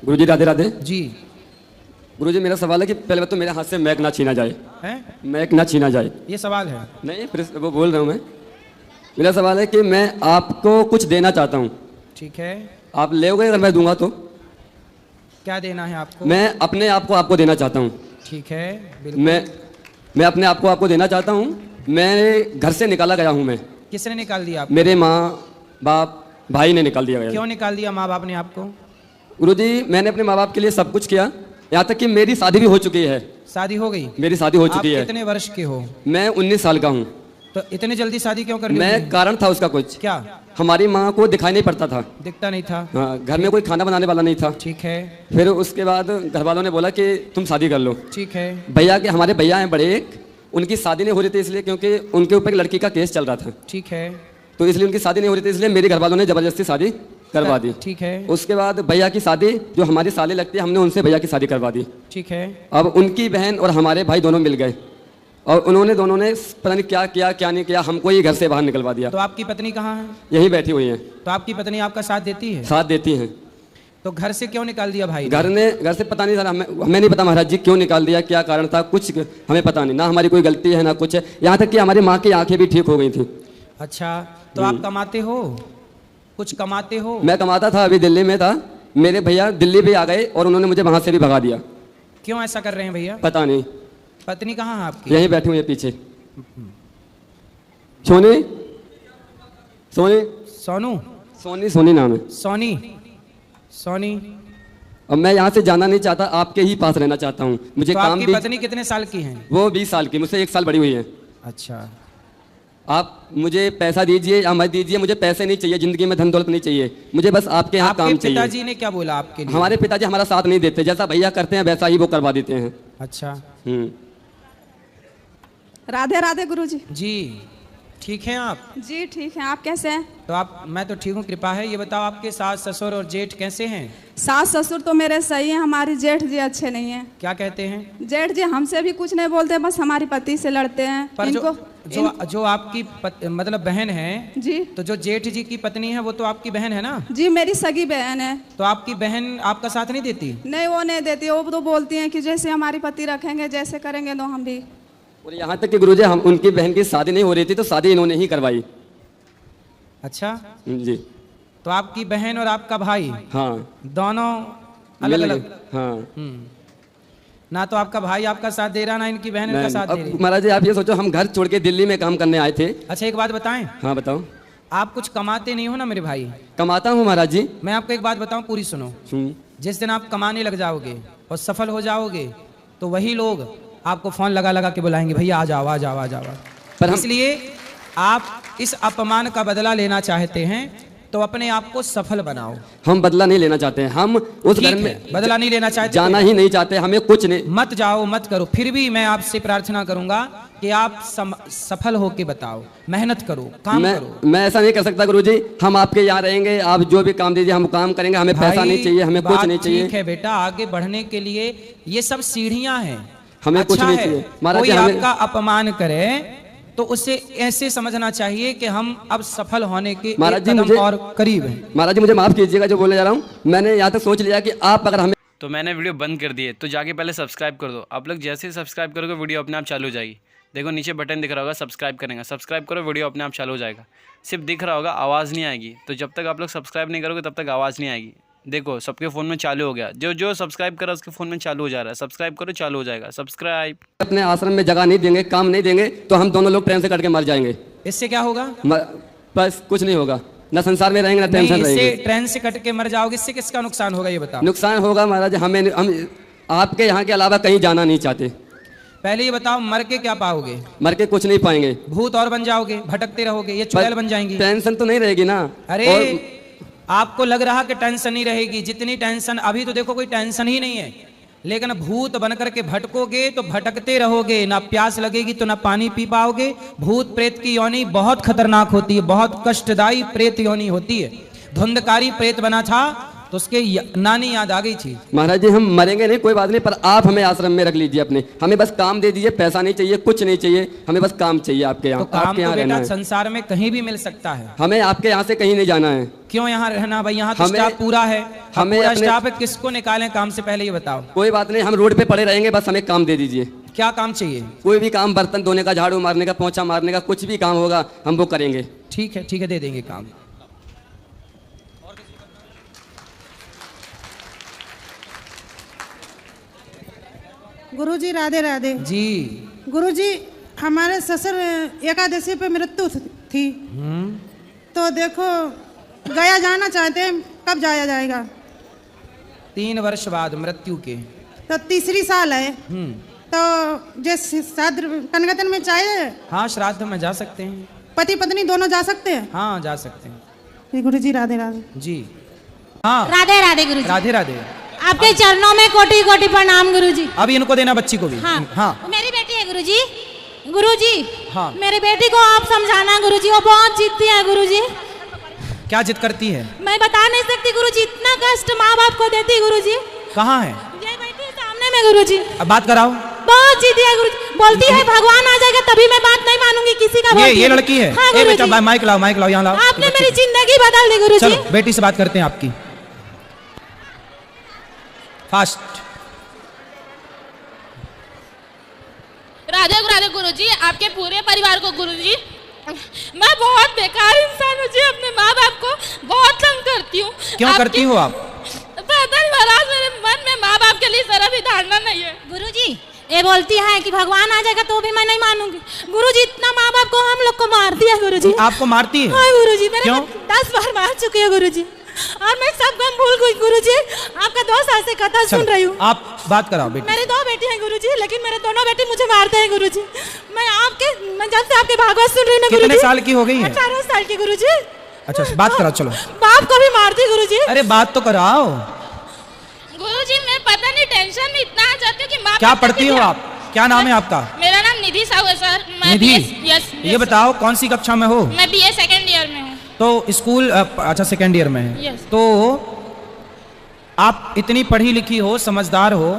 गुरुजी राधे राधे जी। गुरुजी मेरा सवाल है कि पहले तो मेरे हाथ से मैक ना छीना जाए। हैं? मैक ना छीना जाए, ये सवाल है? नहीं फिर वो बोल रहा हूँ मैं। मेरा सवाल है कि मैं आपको कुछ देना चाहता हूँ, ठीक है। आप लोगे? अगर मैं दूंगा तो क्या देना है आपको? मैं अपने आप को आपको देना चाहता हूँ। ठीक है, बिल्कुल। मैं अपने आप को आपको देना चाहता हूँ। मैं घर से निकाला गया हूँ। मैं किसने निकाल दिया आपको? मेरे माँ बाप भाई ने निकाल दिया गया। क्यों निकाल दिया माँ बाप ने आपको? गुरुजी मैंने अपने माँ बाप के लिए सब कुछ किया, यहाँ तक कि मेरी शादी भी हो चुकी है। शादी हो गई? मेरी शादी हो आप चुकी है। कितने वर्ष के हो? मैं 19 साल का हूँ। तो इतनी जल्दी शादी क्यों कर ली? मैं कारण था उसका कुछ। क्या? हमारी माँ को दिखाई नहीं पड़ता था, दिखता नहीं था? हाँ, घर में कोई खाना बनाने वाला नहीं था। ठीक है। फिर उसके बाद घर वालों ने बोला कि तुम शादी कर लो। ठीक है। भैया के, हमारे भैया हैं बड़े एक, उनकी शादी नहीं हो रही थी इसलिए क्योंकि उनके ऊपर एक लड़की का केस चल रहा था। ठीक है। तो इसलिए उनकी शादी नहीं हो रही थी, इसलिए मेरे घर वालों ने जबरदस्ती शादी करवा दी। ठीक है। उसके बाद भैया की शादी, जो हमारी साली लगती है, हमने उनसे भैया की शादी करवा दी। ठीक है। अब उनकी बहन और हमारे भाई दोनों मिल गए और उन्होंने दोनों ने पता नहीं क्या किया क्या नहीं किया, हमको ही घर से बाहर निकलवा दिया। तो आपकी पत्नी कहाँ है? यहीं बैठी हुई हैं। तो आपकी पत्नी आपका साथ देती है? साथ देती हैं। तो घर से क्यों निकाल दिया भाई? घर से पता नहीं सर, हमें नहीं पता महाराज जी क्यों निकाल दिया, क्या कारण था, कुछ हमें पता नहीं। ना हमारी कोई गलती है ना कुछ है, यहाँ तक कि हमारी माँ की आंखें भी ठीक हो गई थी। अच्छा, तो आप कमाते हो? कुछ कमाते हो? मैं कमाता था, अभी दिल्ली में था। मेरे भैया दिल्ली भी आ गए और उन्होंने मुझे वहां से भी भगा दिया। क्यों ऐसा कर रहे हैं भैया? पता नहीं। पत्नी कहाँ है आपकी? यहीं बैठी हुई है पीछे। सोनी सोनी सोनू? सोनी सोनी नाम है। सोनी? सोनी? अब मैं यहाँ से जाना नहीं चाहता, आपके ही पास रहना चाहता हूँ। मुझे तो काम आपकी भी। पत्नी कितने साल की है? वो 20 साल की, मुझसे 1 साल बड़ी हुई है। अच्छा। आप मुझे पैसा दीजिए या मत दीजिए, मुझे पैसे नहीं चाहिए, जिंदगी में धन दौलत नहीं चाहिए, मुझे बस आपके यहाँ काम आपके चाहिए। पिताजी ने क्या बोला आपके लिए? हमारे पिताजी हमारा साथ नहीं देते, जैसा भैया करते हैं वैसा ही वो करवा देते हैं। अच्छा। राधे राधे गुरुजी। जी, ठीक हैं आप? जी ठीक है, आप कैसे हैं? तो आप, मैं तो ठीक हूँ, कृपा है। ये बताओ आपके सास ससुर और जेठ कैसे हैं? सास ससुर तो मेरे सही हैं, हमारी जेठ जी अच्छे नहीं हैं। क्या कहते हैं? जेठ जी हमसे भी कुछ नहीं बोलते, बस हमारी पति से लड़ते हैं। पर इनको जो आपकी मतलब बहन है जी, तो जो जेठ जी की पत्नी है वो तो आपकी बहन है ना? जी मेरी सगी बहन है। तो आपकी बहन आपका साथ नहीं देती? नहीं, वो नहीं देती। वो तो बोलती हैं कि जैसे हमारी पति रखेंगे जैसे करेंगे तो हम भी। और यहाँ तक कि गुरुजी, हम उनकी बहन की शादी नहीं हो रही थी तो शादी इन्होंने ही करवाई। अच्छा जी। तो आपकी बहन और आपका भाई, हाँ, दोनों अलग मिल अलग? गए। हाँ। ना तो आपका भाई आपका साथ दे रहा, ना इनकी बहन इनका साथ दे रही। अब महाराज जी आप ये सोचो, हम घर छोड़ के दिल्ली में काम करने आए थे। अच्छा एक बात बताएं, हाँ बताओ। आप कुछ कमाते नहीं हो ना मेरे भाई? कमाता हूँ महाराज जी। मैं आपको एक बात बताऊं, पूरी सुनो। जिस दिन आप कमाने लग जाओगे और सफल हो जाओगे तो वही लोग आपको फोन लगा लगा के बुलाएंगे, भैया आ जाओ आ जाओ आ जाओ। पर इसलिए आप इस अपमान का बदला लेना चाहते हैं तो अपने आप को सफल बनाओ। हम बदला नहीं लेना चाहते हैं, हम उस घर में बदला नहीं लेना चाहते, जाना ही नहीं चाहते, हमें कुछ नहीं। मत जाओ मत करो, फिर भी मैं आपसे प्रार्थना करूंगा कि आप सफल होके बताओ, मेहनत करो, काम करो। मैं ऐसा नहीं कर सकता गुरुजी, हम आपके यहाँ रहेंगे, आप जो भी काम दीजिए हम काम करेंगे, हमें पैसा नहीं चाहिए, हमें कुछ नहीं चाहिए। ठीक है बेटा, आगे बढ़ने के लिए ये सब सीढ़ियां हैं, हमें कुछ नहीं चाहिए। कोई आपका अपमान करे तो उसे ऐसे समझना चाहिए कि हम अब सफल होने के एक कदम और करीब हैं। महाराज जी मुझे माफ कीजिएगा जो बोलने जा रहा हूँ, मैंने यहाँ तक सोच लिया कि आप अगर हमें। तो मैंने वीडियो बंद कर दी है, तो जाके पहले सब्सक्राइब कर दो। आप लोग जैसे ही सब्सक्राइब करोगे वीडियो अपने आप चालू हो जाएगी। देखो नीचे बटन दिख रहा होगा, सब्सक्राइब करेंगे, सब्सक्राइब करो, वीडियो अपने आप चालू हो जाएगा। सिर्फ दिख रहा होगा, आवाज़ नहीं आएगी। तो जब तक आप लोग सब्सक्राइब नहीं करोगे तब तक आवाज़ नहीं आएगी। देखो सबके फ़ोन में चालू हो गया, जो सब्सक्राइब करा उसके फ़ोन में चालू हो जा रहा है। सब्सक्राइब करो, चालू हो जाएगा। सब्सक्राइब। अपने आश्रम में जगह नहीं देंगे, काम नहीं देंगे तो हम दोनों लोग ट्रेन से कट के मर जाएंगे। इससे क्या होगा? बस कुछ नहीं होगा, ना संसार में रहेंगे ना टेंशन रहेगी। इससे ट्रेन से कट के मर जाओगे, इससे किसका नुकसान होगा ये बताओ? नुकसान होगा महाराज, हम आपके यहाँ के अलावा कहीं जाना नहीं चाहते। पहले ये बताओ, मर के क्या पाओगे? मर के कुछ नहीं पाएंगे। भूत और बन जाओगे, भटकते रहोगे, ये चुड़ैल बन जाएंगी। टेंशन तो नहीं रहेगी ना? अरे आपको लग रहा कि टेंशन नहीं रहेगी, जितनी टेंशन अभी तो देखो कोई टेंशन ही नहीं है, लेकिन भूत बनकर के भटकोगे तो भटकते रहोगे, ना प्यास लगेगी तो ना पानी पी पाओगे। भूत प्रेत की योनि बहुत खतरनाक होती है, बहुत कष्टदायी प्रेत योनि होती है। धुंधकारी प्रेत बना था तो उसके नानी याद आ गई थी। महाराज जी हम मरेंगे नहीं कोई बात नहीं, पर आप हमें आश्रम में रख लीजिए अपने, हमें बस काम दे दीजिए, पैसा नहीं चाहिए, कुछ नहीं चाहिए, हमें बस काम चाहिए आपके यहाँ। तो काम आपके यहाँ तो रहना बेटा है, संसार में कहीं भी मिल सकता है, हमें आपके यहाँ से कहीं नहीं जाना है। क्यों यहाँ रहना भाई, यहाँ तो हमें- स्टाफ पूरा है। हमें पूरा अपने- स्टाफ है, किसको निकालें काम से पहले ये बताओ। कोई बात नहीं, हम रोड पे पड़े रहेंगे, बस हमें काम दे दीजिए। क्या काम चाहिए? कोई भी काम, बर्तन धोने का, झाड़ू मारने का, पोंछा मारने का, कुछ भी काम होगा हम वो करेंगे। ठीक है दे देंगे काम। गुरुजी राधे राधे। जी। गुरुजी हमारे ससुर एकादशी पे मृत्यु थी, तो देखो गया जाना चाहते हैं, कब जाया जाएगा? 3 वर्ष बाद मृत्यु के। तो तीसरी साल है, तो जैसे श्राद्ध कनगतन में चाहिए, हाँ श्राद्ध में जा सकते हैं, पति पत्नी दोनों जा सकते हैं? हाँ जा सकते हैं। गुरुजी राधे राधे। जी हाँ राधे राधे गुरुजी। राधे राधे। आपके चरणों में कोटि कोटि प्रणाम गुरुजी। अभी इनको देना बच्ची को भी। हाँ, हाँ। मेरी बेटी है गुरुजी। गुरुजी हाँ। मेरी बेटी को आप समझाना गुरुजी, वो बहुत जिद्दी है गुरुजी। क्या जिद करती है? मैं बता नहीं सकती गुरुजी, इतना कष्ट माँ बाप को देती गुरुजी। कहाँ है? ये बैठी है सामने में गुरुजी। अब बात कराओ। बहुत जिद्दी है गुरुजी, बोलती है भगवान आ जाएगा तभी मैं बात नहीं मानूंगी किसी का। ये लड़की है? हाँ, ए बेटा गुरुजी। माइक लाओ यहाँ लाओ। आपने मेरी जिंदगी बदल दी गुरुजी। चलो बेटी से बात करते हैं आपकी। फास्ट। राधे राधे गुरुजी, आपके पूरे परिवार को गुरुजी। मैं बहुत बेकार इंसान हूँ जी, अपने माँ बाप को बहुत तंग करती हूँ। क्यों करती हो आप? पता नहीं महाराज, मेरे मन में माँ बाप के लिए जरा भी धारणा नहीं है। गुरुजी ये बोलती है कि भगवान आ जाएगा तो भी मैं नहीं मानूंगी। गुरुजी इतना माँ बाप को हम लोग को मारती है गुरुजी। आपको मारती है? हाँ गुरुजी, मेरे क्यों? 10 बार मार चुकी है गुरुजी, और मैं सब गम भूल गई गुरुजी। आपका 2 साल से कथा सुन रही हूँ। आप बात कराओ बेटी। मेरी 2 बेटी हैं गुरुजी, लेकिन मेरे दोनों बेटी मुझे मारते हैं गुरुजी। मैं जब से आपके भागवत सुन रही हूँ कितने साल की हो गई है? 18 साल की गुरुजी। अच्छा बात कराओ चलो। बाप को भी मारती गुरुजी। अरे बात तो कराओ। गुरुजी मैं पता नहीं टेंशन में इतना आ जाती हूँ कि माँ क्या पढ़ती हो आप? क्या नाम है आपका? मेरा नाम निधि साहू है सर। मैं निधि? यस। ये बताओ कौन सी कक्षा में हो? मैं BA सेकेंड ईयर में हूँ। तो स्कूल अच्छा सेकेंड ईयर में है। Yes. तो आप इतनी पढ़ी लिखी हो, समझदार हो,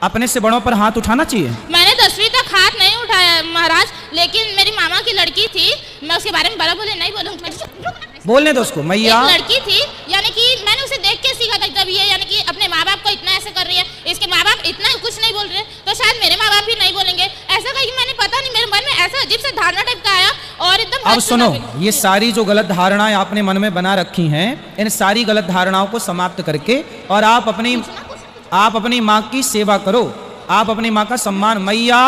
अपने से बड़ों पर हाथ उठाना चाहिए। मैंने 10वीं तक हाथ नहीं उठाया महाराज, लेकिन मेरी मामा की लड़की थी, मैं उसके बारे में बड़ा बोले नहीं बोलूँगी। बोलने दो उसको। मैया एक लड़की थी, यानी कि मैंने उसे देख के सीखा था तब ये, यानी कि अपने माँ बाप को इतना ऐसे कर रही है, इसके माँ बाप इतना कुछ नहीं बोल रहे, तो शायद मेरे माँ बाप भी नहीं बोलेंगे। ऐसा कहीं मैंने पता नहीं, मेरे मन में ऐसा अजीब सा धारणा टाइप का आया और एकदम। अब सुनो, ये सारी जो गलत धारणाएं आपने मन में बना रखी हैं, इन सारी गलत धारणाओं को समाप्त करके और आप अपनी माँ की सेवा करो, आप अपनी माँ का सम्मान। मैया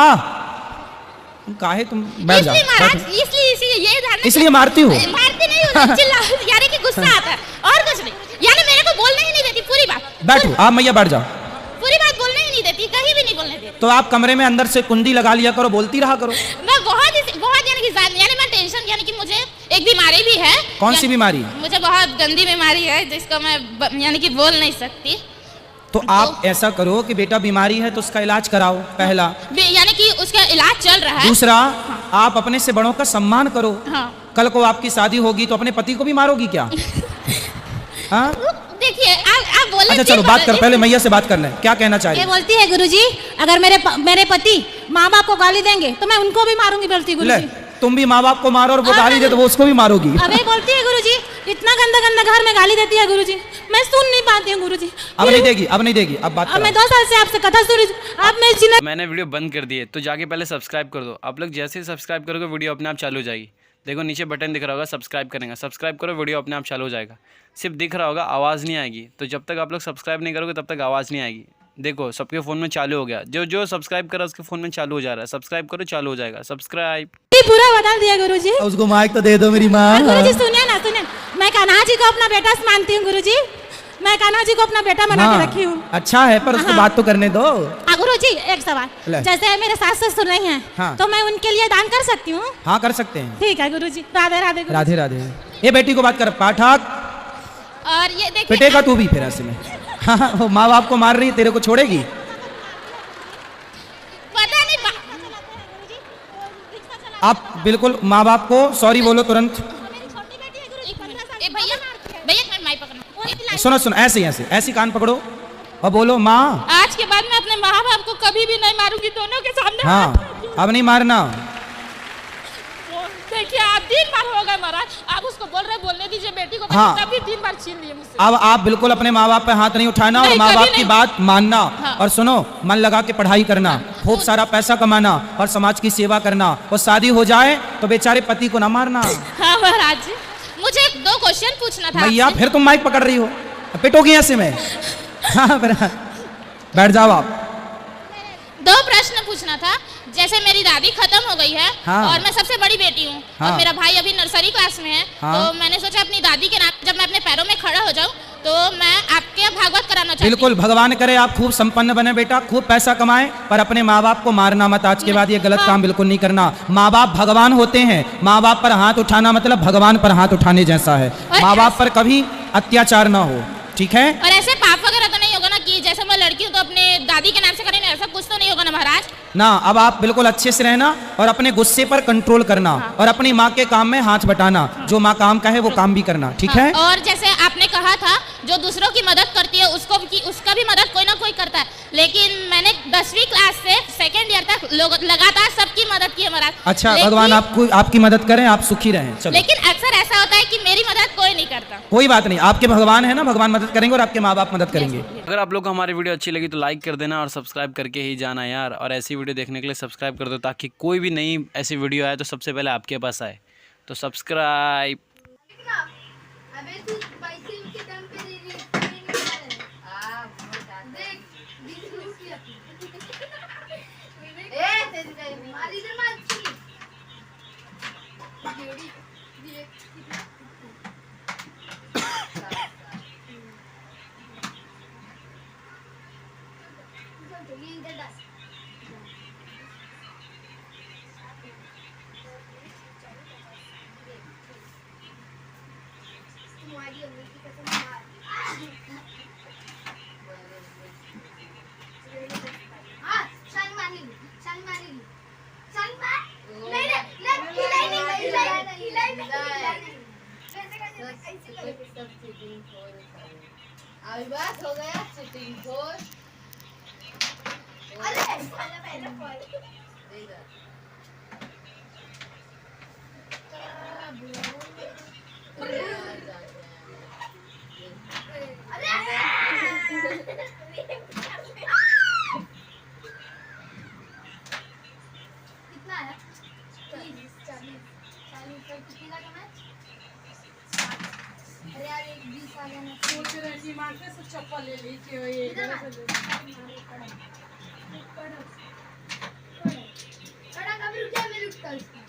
काहे तुम बैठ जाओ। इसलिए ये धारणा। इसलिए मारती हो? मारती नहीं हूँ, यानी कि गुस्सा आता है और कुछ नहीं, यानी मेरे को बोलने ही नहीं देती पूरी बात। बैठो आप मैया, बैठ जाओ। पूरी बात बोलने ही नहीं देती, कहीं भी नहीं बोलने देती। तो आप कमरे में अंदर से कुंडी लगा लिया करो, बोलती रहा करो। मैं बहुत यानी मैं टेंशन, यानी कि मुझे एक बीमारी भी है। कौन सी बीमारी? मुझे बहुत गंदी बीमारी है जिसको मैं यानी कि बोल नहीं सकती। तो आप ऐसा करो कि बेटा बीमारी है तो उसका इलाज कराओ, पहला। यानी कि उसका इलाज चल रहा है। दूसरा, आप अपने से बड़ों का सम्मान करो। हाँ। कल को आपकी शादी होगी तो अपने पति को भी मारोगी क्या? हाँ? देखिए आप बोले। अच्छा चलो बात कर, पहले मैया से बात कर लें, क्या कहना चाह रही ये है? बोलती है गुरुजी, अगर मेरे पति माँ बाप को गाली देंगे तो मैं उनको भी मारूंगी बोलती गुरुजी। तुम भी माँ बाप को मारो और वो गाली दे तो वो उसको भी मारोगी। अबे बोलती है गुरुजी, इतना गंदा गंदा घर में गाली देती है गुरुजी, मैं सुन नहीं पाती हूँ गुरुजी। अब नहीं देगी, अब नहीं देगी, अब बात अब मैं करो। 2 साल से आपसे कथा सुन रही हूँ, अब मैं जिंदगी। मैंने वीडियो बंद कर दी है, तो जाके पहले सब्सक्राइब कर दो। आप लोग जैसे ही सब्सक्राइब करोगे वीडियो अपने आप चालू हो जाएगी। देखो नीचे बटन दिख रहा होगा, सब्सक्राइब करेंगे, सब्सक्राइब करो, वीडियो अपने आप चालू हो जाएगा। सिर्फ दिख रहा होगा, आवाज़ नहीं आएगी। तो जब तक आप लोग सब्सक्राइब नहीं करोगे तब तक आवाज़ नहीं आएगी। देखो सबके फ़ोन में चालू हो गया, जो सब्सक्राइब करा उसके फ़ोन में चालू हो जा रहा है। सब्सक्राइब करो, चालू हो जाएगा। सब्सक्राइब पूरा बता दिया गुरुजी। उसको माइक तो दे दो मेरी माँ। गुरुजी सुनिए ना, सुनिए, मैं कान्हा जी को अपना बेटा मानती हूँ गुरुजी, मैं कान्हा जी को अपना बेटा बना के रखी हूँ। अच्छा है, पर उसको बात तो करने दो। गुरुजी एक सवाल, जैसे मेरे सास ससुर नहीं हैं, हाँ। तो मैं उनके लिए दान कर सकती हूँ? हाँ कर सकते हैं। ठीक है गुरुजी, राधे राधे गुरुजी। राधे राधे। ये बेटी को बात कर, पाठक और ये देखिए पिटेगा तू भी फिर ऐसे में। हाँ, वो माँ बाप को मार रही है, तेरे को छोड़ेगी? पता नहीं आप बिल्कुल माँ बाप को सॉरी बोलो तुरंत। भैया भैया माइक पकड़ना। सुनो सुनो, ऐसे ऐसे कान पकड़ो और बोलो माँ। आज के बाद मैं अपने माँ बाप को कभी भी नहीं मारूंगी, दोनों के सामने। हाँ, अब नहीं मारना। देखिए आप 3 बार हो गए महाराज, आप उसको बोल रहे बोलने दीजिए बेटी को, हाँ। तभी 3 बार छीन लिए मुझसे। अब आप बिल्कुल अपने माँ बाप पे हाथ नहीं उठाना और नहीं, माँ कभी बाप की नहीं। बात मानना। हाँ। और सुनो, मन लगा के पढ़ाई करना, खूब सारा पैसा कमाना और समाज की सेवा करना, और शादी हो जाए तो बेचारे पति को ना मारना। हाँ महाराज जी, मुझे 2 क्वेश्चन पूछना था भैया आपसे। फिर तुम माइक पकड़ रही हो, पिटोगी ऐसे में। हाँ, बैठ जाओ आप। 2 प्रश्न पूछना था। जैसे मेरी दादी खत्म हो गई है, हाँ। और मैं सबसे बड़ी बेटी हूँ, हाँ। और मेरा भाई अभी नर्सरी क्लास में है, हाँ। तो मैंने सोचा अपनी दादी के नाम, जब मैं अपने पैरों में खड़ा हो जाऊँ तो मैं आपके भागवत कराना चाहती हूँ। बिल्कुल, भगवान करे आप खूब संपन्न बने बेटा, खूब पैसा कमाएं, पर अपने माँ बाप को मारना मत। आज के बाद ये गलत काम बिल्कुल नहीं करना। माँ बाप भगवान होते हैं, माँ बाप पर हाथ उठाना मतलब भगवान पर हाथ उठाने जैसा है। माँ बाप पर कभी अत्याचार ना हो, ठीक है? और ऐसे पाप वगैरह तो नहीं होगा ना कि जैसे मैं लड़की हूँ तो अपने दादी के नाम से करेंगे, ऐसा कुछ तो नहीं होगा ना महाराज? ना, अब आप बिल्कुल अच्छे से रहना और अपने गुस्से पर कंट्रोल करना, और अपनी माँ के काम में हाथ बटाना। जो माँ काम कहे वो काम भी करना, ठीक है? और जैसे आपने कहा था जो दूसरों की मदद करती है उसका भी मदद कोई ना कोई करता है, लेकिन मैंने 10वीं क्लास से 2nd ईयर तक लगातार सबकी मदद की है महाराज। अच्छा, भगवान आपको आपकी मदद करें, आप सुखी रहें। चलो, लेकिन अक्सर ऐसा होता है कि मेरी मदद कोई नहीं करता। कोई बात नहीं, आपके भगवान है ना, भगवान मदद करेंगे और आपके माँ बाप मदद करेंगे। अगर आप लोग को हमारी वीडियो अच्छी लगी तो लाइक कर देना और सब्सक्राइब करके ही जाना यार। और ऐसी वीडियो देखने के लिए सब्सक्राइब कर दो, ताकि कोई भी नई ऐसी वीडियो आए तो सबसे पहले आपके पास आए। तो सब्सक्राइब। अबे तू पैसे के दम पे दे रही है, नहीं निकाल रहा है। हां देख 20 रुपया ए तेरी मारी इधर मार जोड़ी ये इधर डाल। तुम्हारी अम्मी की कसम मार। हाँ, शान मारेगी। शान मार। नहीं रे, नहीं। ऐसे करो। सब चीटिंग खोर है। अभी बात हो गया चीटिंग खोर। अरे पहले बोल। इधर। कितना है? 40 कितने का कमाए? अरे यार 20 आ गया ना। सोच रही थी मार्केट से चप्पल ले ली कि ये कड़ा कब रुक गया? मैं रुकता उसका।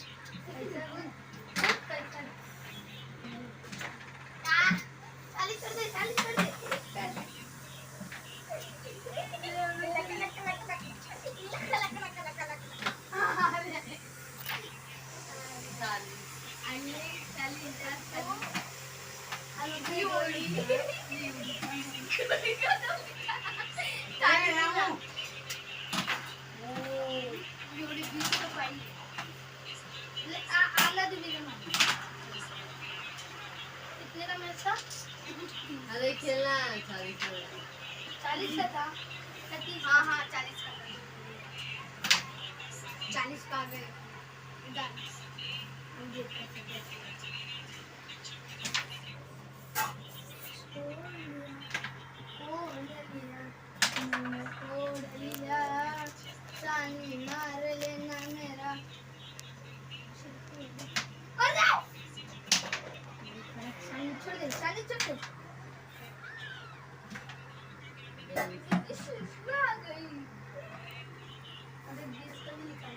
अरे खेलना 40 का था। हाँ 40 का था। 40 का गए। मार लेना मेरा छोड़ दे आ गई। अरे 20 तो नहीं निकाल